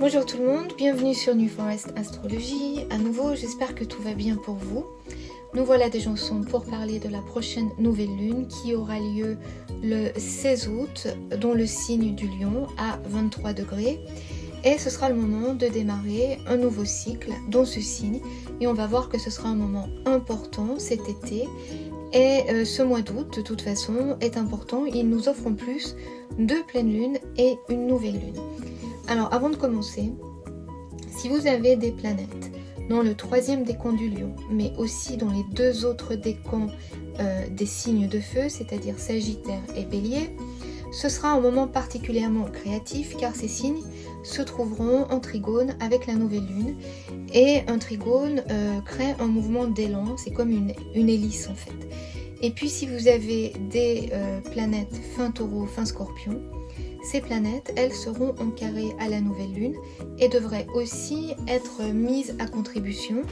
Bonjour tout le monde, bienvenue sur New Forest Astrologie. À nouveau, j'espère que tout va bien pour vous. Nous voilà déjà ensemble pour parler de la prochaine nouvelle lune qui aura lieu le 16 août dans le signe du Lion à 23 degrés. Et ce sera le moment de démarrer un nouveau cycle dans ce signe. Et on va voir que ce sera un moment important cet été. Et ce mois d'août, de toute façon, est important. Il nous offre en plus 2 pleines lunes et une nouvelle lune. Alors, avant de commencer, si vous avez des planètes dans le 3e décan du Lion, mais aussi dans les 2 autres décans des signes de feu, c'est-à-dire Sagittaire et Bélier, ce sera un moment particulièrement créatif car ces signes se trouveront en trigone avec la nouvelle lune. Et un trigone crée un mouvement d'élan, c'est comme une hélice en fait. Et puis si vous avez des planètes fin Taureau, fin Scorpion, ces planètes, elles seront en carré à la nouvelle lune et devraient aussi être mises à contribution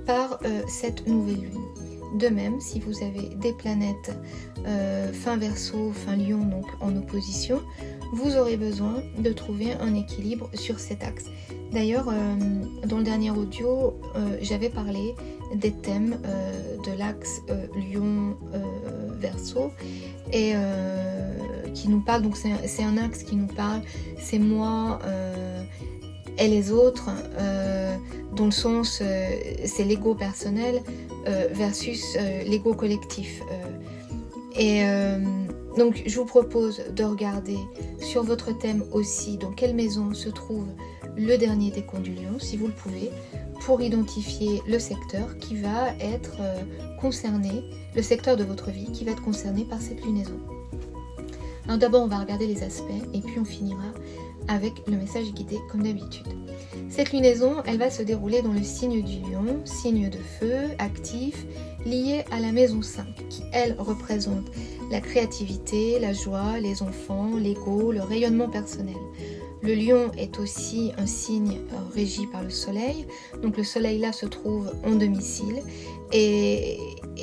par cette nouvelle lune. De même, si vous avez des planètes fin Verseau, fin Lion, donc en opposition, vous aurez besoin de trouver un équilibre sur cet axe. D'ailleurs, dans le dernier audio, j'avais parlé des thèmes de l'axe Lion-Verseau et qui nous parle, donc c'est un axe qui nous parle, c'est moi et les autres, dans le sens c'est l'ego personnel versus l'ego collectif. Donc je vous propose de regarder sur votre thème aussi dans quelle maison se trouve le dernier décan du Lion, si vous le pouvez, pour identifier le secteur qui va être concerné, le secteur de votre vie qui va être concerné par cette lunaison. Alors d'abord on va regarder les aspects et puis on finira avec le message guidé comme d'habitude. Cette lunaison, elle va se dérouler dans le signe du Lion, signe de feu, actif, lié à la maison 5, qui elle représente la créativité, la joie, les enfants, l'ego, le rayonnement personnel. Le Lion est aussi un signe régi par le soleil, donc le soleil là se trouve en domicile, et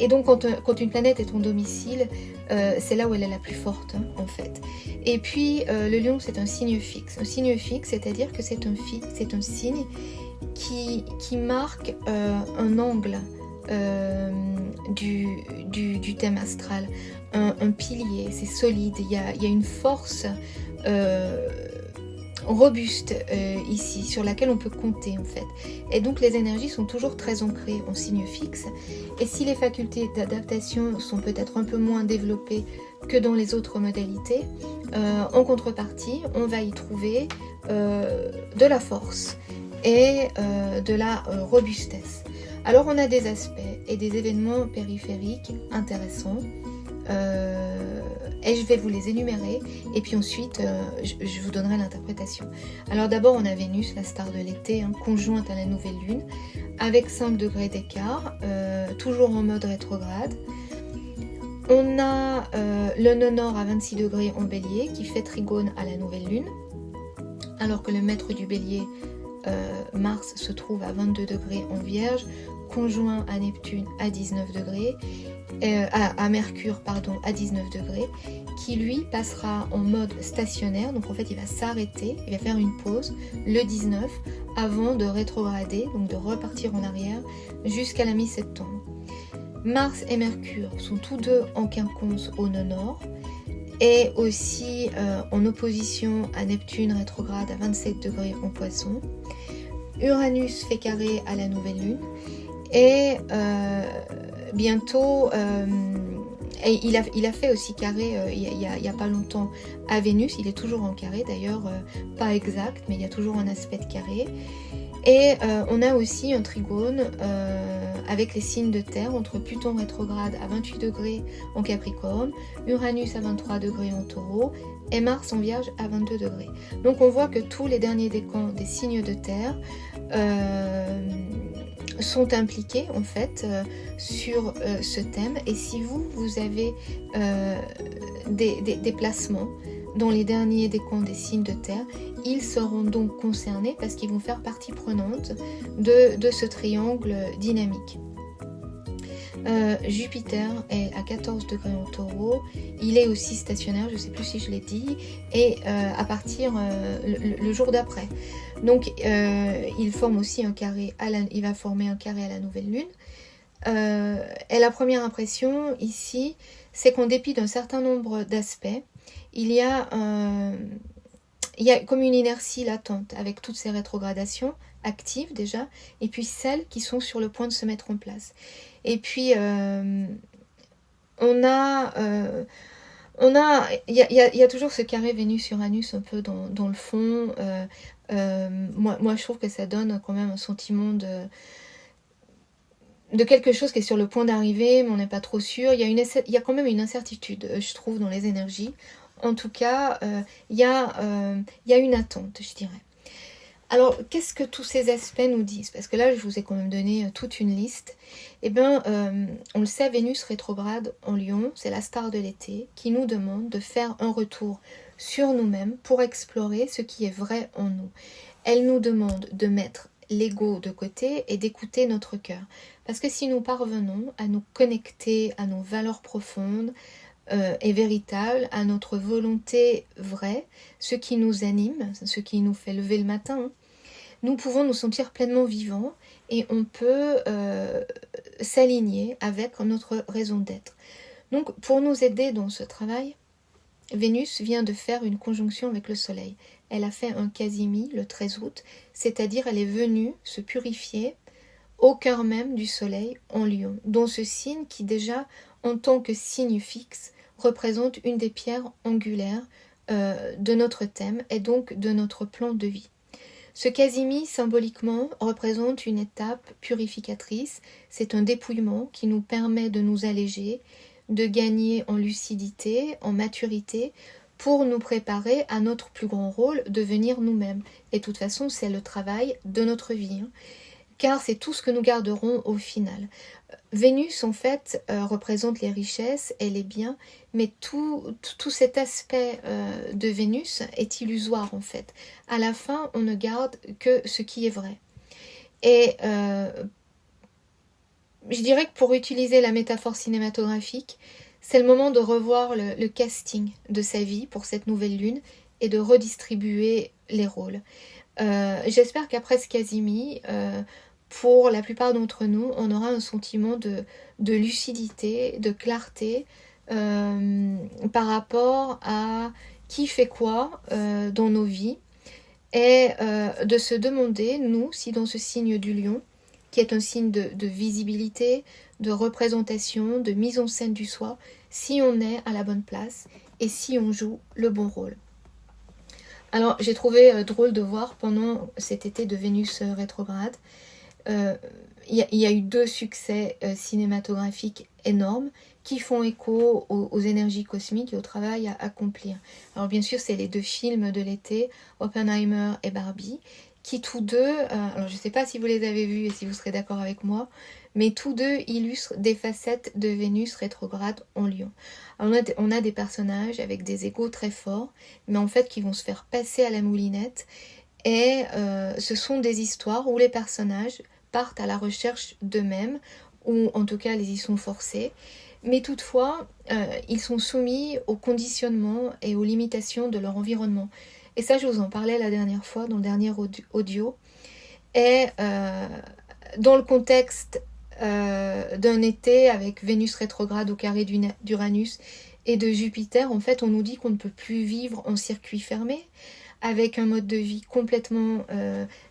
donc quand une planète est en domicile, c'est là où elle est la plus forte en fait. Et puis le Lion c'est un signe fixe, c'est-à-dire que c'est un signe qui marque un angle du thème astral, un pilier, c'est solide, il y a une force robuste ici, sur laquelle on peut compter en fait. Et donc les énergies sont toujours très ancrées en signe fixe. Et si les facultés d'adaptation sont peut-être un peu moins développées que dans les autres modalités, en contrepartie, on va y trouver de la force et de la robustesse. Alors on a des aspects et des événements périphériques intéressants. Et je vais vous les énumérer et puis ensuite je vous donnerai l'interprétation. Alors d'abord on a Vénus, la star de l'été, conjointe à la nouvelle lune avec 5 degrés d'écart, toujours en mode rétrograde. On a le nœud nord à 26 degrés en bélier qui fait trigone à la nouvelle lune, alors que le maître du bélier, Mars, se trouve à 22 degrés en vierge, conjoint à Neptune à 19 degrés, à Mercure à 19 degrés, qui lui passera en mode stationnaire, donc en fait il va s'arrêter, il va faire une pause le 19 avant de rétrograder, donc de repartir en arrière jusqu'à la mi-septembre. Mars et Mercure sont tous deux en quinconce au nœud nord et aussi en opposition à Neptune rétrograde à 27 degrés en Poisson. Uranus fait carré à la nouvelle lune et bientôt, et il a fait aussi carré il y a pas longtemps à Vénus, il est toujours en carré d'ailleurs, pas exact, mais il y a toujours un aspect de carré. Et on a aussi un trigone avec les signes de terre entre Pluton rétrograde à 28 degrés en Capricorne, Uranus à 23 degrés en Taureau et Mars en Vierge à 22 degrés. Donc on voit que tous les derniers décans des signes de terre sont impliqués en fait sur ce thème. Et si vous avez des placements dans les derniers décans des signes de terre, ils seront donc concernés parce qu'ils vont faire partie prenante de ce triangle dynamique. Jupiter est à 14 degrés en taureau, il est aussi stationnaire, je ne sais plus si je l'ai dit, et à partir le jour d'après. Donc il forme aussi un carré, il va former un carré à la nouvelle lune. Et la première impression ici, c'est qu'en dépit d'un certain nombre d'aspects, il y a comme une inertie latente avec toutes ces rétrogradations actives déjà, et puis celles qui sont sur le point de se mettre en place. Et puis il y a toujours ce carré Vénus-Uranus un peu dans le fond. Moi, je trouve que ça donne quand même un sentiment de quelque chose qui est sur le point d'arriver, mais on n'est pas trop sûr. Il y a quand même une incertitude, je trouve, dans les énergies. En tout cas, il y a une attente, je dirais. Alors, qu'est-ce que tous ces aspects nous disent? Parce que là, je vous ai quand même donné toute une liste. Eh bien, on le sait, Vénus rétrograde en Lion, c'est la star de l'été, qui nous demande de faire un retour sur nous-mêmes pour explorer ce qui est vrai en nous. Elle nous demande de mettre l'ego de côté et d'écouter notre cœur. Parce que si nous parvenons à nous connecter à nos valeurs profondes, et véritable, à notre volonté vraie, ce qui nous anime, ce qui nous fait lever le matin, nous pouvons nous sentir pleinement vivants et on peut s'aligner avec notre raison d'être. Donc pour nous aider dans ce travail, Vénus vient de faire une conjonction avec le Soleil. Elle a fait un quasimi le 13 août, c'est-à-dire elle est venue se purifier au cœur même du Soleil en Lion, dont ce signe qui déjà, en tant que signe fixe, représente une des pierres angulaires de notre thème et donc de notre plan de vie. Ce quasimi, symboliquement, représente une étape purificatrice. C'est un dépouillement qui nous permet de nous alléger, de gagner en lucidité, en maturité, pour nous préparer à notre plus grand rôle, devenir nous-mêmes. Et de toute façon, c'est le travail de notre vie, hein, car c'est tout ce que nous garderons au final. Vénus, en fait, représente les richesses et les biens, mais tout cet aspect de Vénus est illusoire, en fait. À la fin, on ne garde que ce qui est vrai. Et je dirais que pour utiliser la métaphore cinématographique, c'est le moment de revoir le casting de sa vie pour cette nouvelle lune et de redistribuer les rôles. J'espère qu'après ce quasimi, pour la plupart d'entre nous, on aura un sentiment de lucidité, de clarté par rapport à qui fait quoi dans nos vies et de se demander, nous, si dans ce signe du lion, qui est un signe de visibilité, de représentation, de mise en scène du soi, si on est à la bonne place et si on joue le bon rôle. Alors, j'ai trouvé drôle de voir pendant cet été de Vénus rétrograde, il y a eu 2 succès cinématographiques énormes qui font écho aux énergies cosmiques et au travail à accomplir. Alors bien sûr, c'est les 2 films de l'été, Oppenheimer et Barbie, qui tous deux, alors je ne sais pas si vous les avez vus et si vous serez d'accord avec moi, mais tous deux illustrent des facettes de Vénus rétrograde en Lion. Alors on a des personnages avec des égos très forts, mais en fait qui vont se faire passer à la moulinette, et ce sont des histoires où les personnages partent à la recherche d'eux-mêmes, ou en tout cas ils y sont forcés, mais toutefois ils sont soumis au conditionnement et aux limitations de leur environnement. Et ça, je vous en parlais la dernière fois, dans le dernier audio. Et dans le contexte d'un été avec Vénus rétrograde au carré d'Uranus et de Jupiter, en fait, on nous dit qu'on ne peut plus vivre en circuit fermé, avec un mode de vie complètement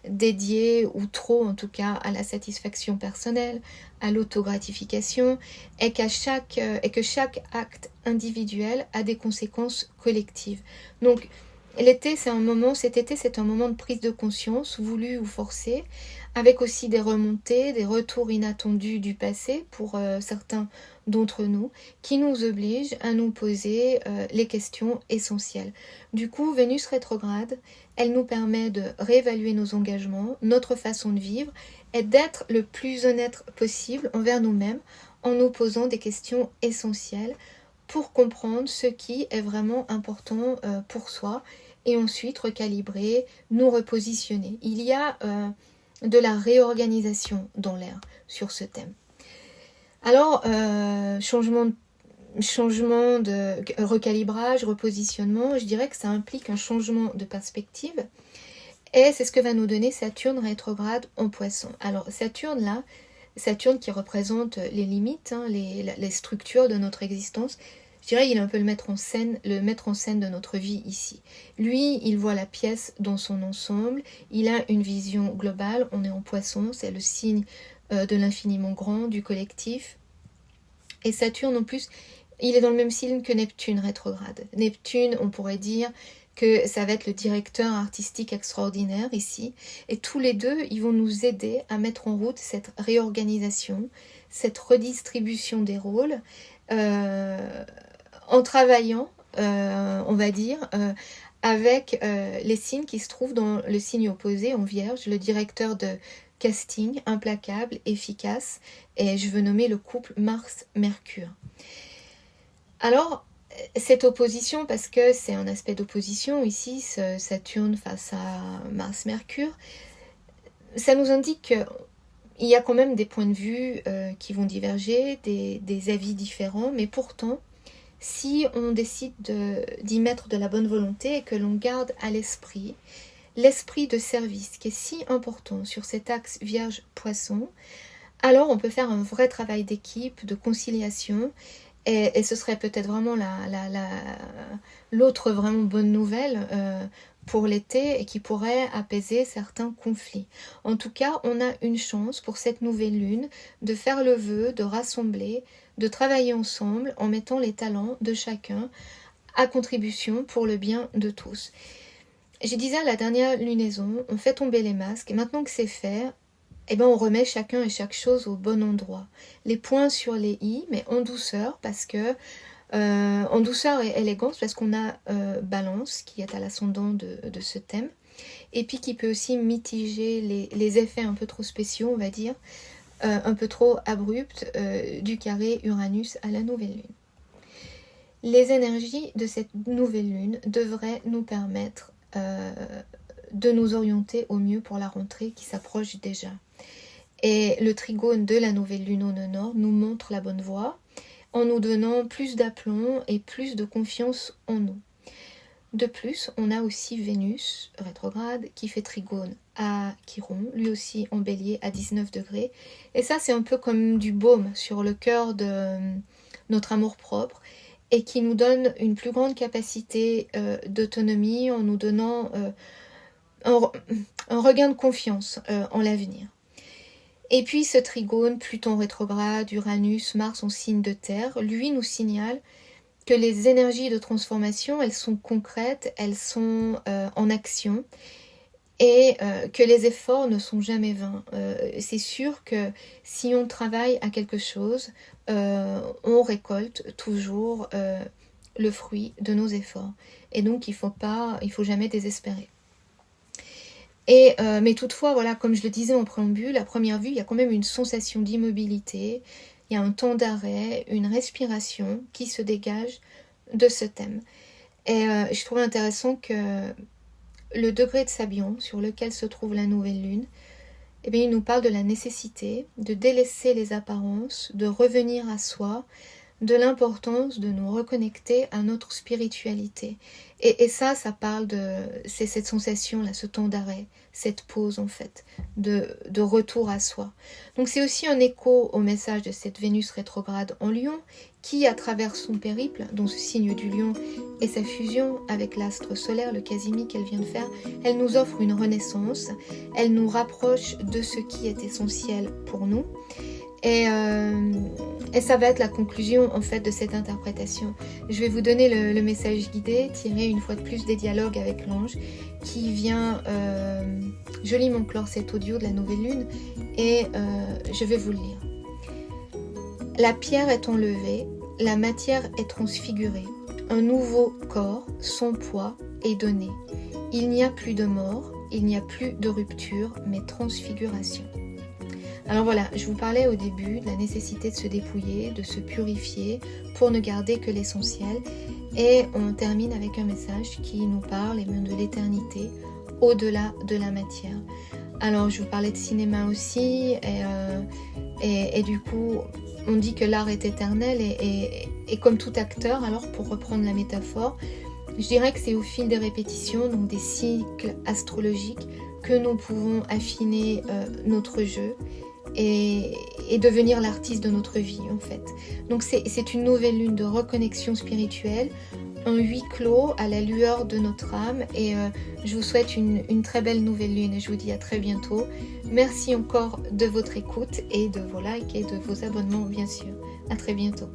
dédié, ou trop en tout cas, à la satisfaction personnelle, à l'autogratification, et que chaque acte individuel a des conséquences collectives. Donc, cet été, c'est un moment de prise de conscience, voulu ou forcé, avec aussi des remontées, des retours inattendus du passé pour certains d'entre nous, qui nous obligent à nous poser les questions essentielles. Du coup, Vénus rétrograde, elle nous permet de réévaluer nos engagements, notre façon de vivre, et d'être le plus honnête possible envers nous-mêmes, en nous posant des questions essentielles pour comprendre ce qui est vraiment important pour soi, et ensuite recalibrer, nous repositionner. Il y a de la réorganisation dans l'air sur ce thème. Alors, changement de recalibrage, repositionnement, je dirais que ça implique un changement de perspective. Et c'est ce que va nous donner Saturne rétrograde en Poisson. Alors Saturne là, Saturne qui représente les limites, hein, les structures de notre existence, je dirais il est un peu le mettre en scène de notre vie ici. Lui, il voit la pièce dans son ensemble, il a une vision globale, on est en Poisson, c'est le signe de l'infiniment grand, du collectif. Et Saturne en plus, il est dans le même signe que Neptune rétrograde. Neptune, on pourrait dire que ça va être le directeur artistique extraordinaire ici. Et tous les deux, ils vont nous aider à mettre en route cette réorganisation, cette redistribution des rôles, en travaillant, on va dire, avec les signes qui se trouvent dans le signe opposé, en Vierge, le directeur de casting, implacable, efficace, et je veux nommer le couple Mars-Mercure. Alors, cette opposition, parce que c'est un aspect d'opposition ici, Saturne face à Mars-Mercure, ça nous indique qu'il y a quand même des points de vue qui vont diverger, des avis différents, mais pourtant, si on décide d'y mettre de la bonne volonté et que l'on garde à l'esprit de service qui est si important sur cet axe Vierge-Poisson, alors on peut faire un vrai travail d'équipe, de conciliation. Et ce serait peut-être vraiment l'autre vraiment bonne nouvelle pour l'été et qui pourrait apaiser certains conflits. En tout cas, on a une chance pour cette nouvelle lune de faire le vœu, de rassembler, de travailler ensemble en mettant les talents de chacun à contribution pour le bien de tous. Je disais à la dernière lunaison, on fait tomber les masques et maintenant que c'est fait, eh ben on remet chacun et chaque chose au bon endroit. Les points sur les i, mais en douceur, parce que en douceur et élégance, parce qu'on a Balance, qui est à l'ascendant de ce thème, et puis qui peut aussi mitiger les effets un peu trop spéciaux, on va dire, un peu trop abrupts du carré Uranus à la nouvelle lune. Les énergies de cette nouvelle lune devraient nous permettre de nous orienter au mieux pour la rentrée qui s'approche déjà. Et le trigone de la nouvelle lune au nord nous montre la bonne voie en nous donnant plus d'aplomb et plus de confiance en nous. De plus, on a aussi Vénus rétrograde qui fait trigone à Chiron, lui aussi en bélier à 19 degrés. Et ça, c'est un peu comme du baume sur le cœur de notre amour-propre et qui nous donne une plus grande capacité d'autonomie en nous donnant un regain de confiance en l'avenir. Et puis ce trigone, Pluton rétrograde, Uranus, Mars en signe de terre, lui nous signale que les énergies de transformation, elles sont concrètes, elles sont en action et que les efforts ne sont jamais vains. C'est sûr que si on travaille à quelque chose, on récolte toujours le fruit de nos efforts. Et donc il faut jamais désespérer. Mais toutefois, voilà, comme je le disais en préambule, à première vue, il y a quand même une sensation d'immobilité, il y a un temps d'arrêt, une respiration qui se dégage de ce thème. Et je trouve intéressant que le degré de Sabian, sur lequel se trouve la nouvelle lune, eh bien, il nous parle de la nécessité de délaisser les apparences, de revenir à soi, de l'importance de nous reconnecter à notre spiritualité. Et ça parle c'est cette sensation-là, ce temps d'arrêt, cette pause en fait, de retour à soi. Donc c'est aussi un écho au message de cette Vénus rétrograde en Lion, qui à travers son périple, dont ce signe du Lion et sa fusion avec l'astre solaire, le Casimir qu'elle vient de faire, elle nous offre une renaissance, elle nous rapproche de ce qui est essentiel pour nous. Et ça va être la conclusion en fait de cette interprétation. Je vais vous donner le message guidé tiré une fois de plus des dialogues avec l'ange qui vient joliment clore cet audio de la nouvelle lune et je vais vous le lire. La pierre est enlevée, la matière est transfigurée, un nouveau corps, son poids est donné. Il n'y a plus de mort, il n'y a plus de rupture, mais transfiguration. Alors voilà, je vous parlais au début de la nécessité de se dépouiller, de se purifier pour ne garder que l'essentiel. Et on termine avec un message qui nous parle de l'éternité au-delà de la matière. Alors je vous parlais de cinéma aussi, et Et du coup, on dit que l'art est éternel et comme tout acteur, alors pour reprendre la métaphore, je dirais que c'est au fil des répétitions, donc des cycles astrologiques, que nous pouvons affiner notre jeu et devenir l'artiste de notre vie en fait. Donc c'est une nouvelle lune de reconnexion spirituelle, un huis clos à la lueur de notre âme et je vous souhaite une très belle nouvelle lune et je vous dis à très bientôt. Merci encore de votre écoute et de vos likes et de vos abonnements bien sûr. À très bientôt.